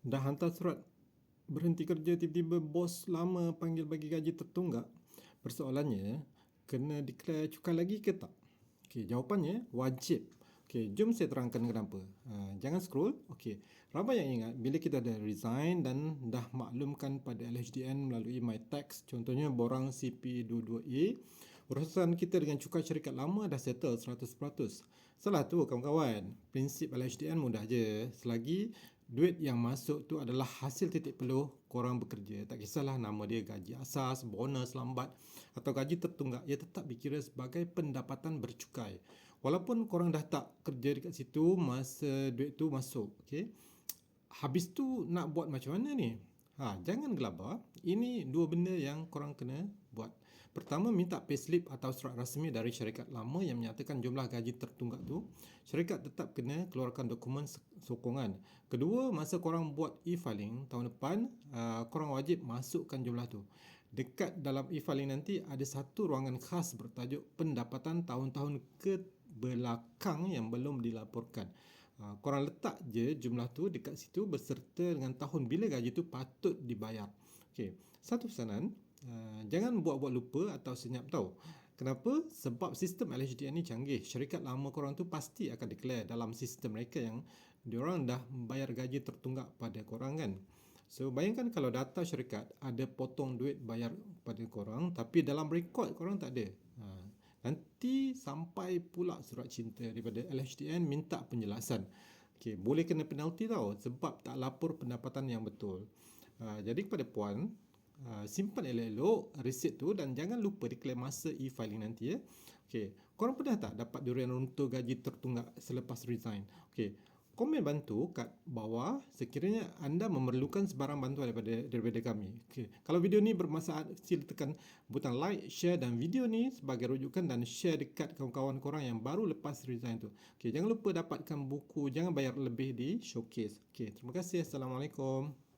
Dah hantar surat berhenti kerja, tiba-tiba bos lama panggil bagi gaji tertunggak. Persoalannya, kena declare cukai lagi ke tak? Okey, jawapannya wajib. Okey, jom saya terangkan kenapa. Jangan scroll. Okey, ramai yang ingat bila kita dah resign dan dah maklumkan pada LHDN melalui MyTax, contohnya borang CP22A, urusan kita dengan cukai syarikat lama dah settle 100%. Salah tu kawan-kawan. Prinsip LHDN mudah je. Selagi duit yang masuk tu adalah hasil titik peluh korang bekerja. Tak kisahlah nama dia gaji asas, bonus lambat atau gaji tertunggak, ia tetap dikira sebagai pendapatan bercukai. Walaupun korang dah tak kerja dekat situ masa duit tu masuk. Okay? Habis tu nak buat macam mana ni? Jangan gelabah. Ini dua benda yang korang kena buat. Pertama, minta payslip atau surat rasmi dari syarikat lama yang menyatakan jumlah gaji tertunggak tu. Syarikat tetap kena keluarkan dokumen sokongan. Kedua, masa korang buat e-filing tahun depan, korang wajib masukkan jumlah tu. Dekat dalam e-filing nanti ada satu ruangan khas bertajuk pendapatan tahun-tahun ke belakang yang belum dilaporkan. Korang letak je jumlah tu dekat situ berserta dengan tahun bila gaji tu patut dibayar. Okey, satu pesanan, jangan buat-buat lupa atau senyap tau. Kenapa? Sebab sistem LHDN ni canggih. Syarikat lama korang tu pasti akan declare dalam sistem mereka yang diorang dah bayar gaji tertunggak pada korang kan. So bayangkan kalau data syarikat ada potong duit bayar pada korang tapi dalam rekod korang tak ada. Nanti sampai pula surat cinta daripada LHDN minta penjelasan. Okey, boleh kena penalti tau sebab tak lapor pendapatan yang betul. Jadi kepada puan, simpan elok-elok resit tu dan jangan lupa declare masa e-filing nanti ya. Okey, korang pernah tak dapat durian runtuh gaji tertunggak selepas resign? Okey, komen bantu kat bawah sekiranya anda memerlukan sebarang bantuan daripada kami. Okay. Kalau video ni bermanfaat, sila tekan butang like, share dan video ni sebagai rujukan dan share dekat kawan-kawan korang yang baru lepas resign tu. Okay, jangan lupa dapatkan buku Jangan Bayar Lebih di Showcase. Okay, terima kasih. Assalamualaikum.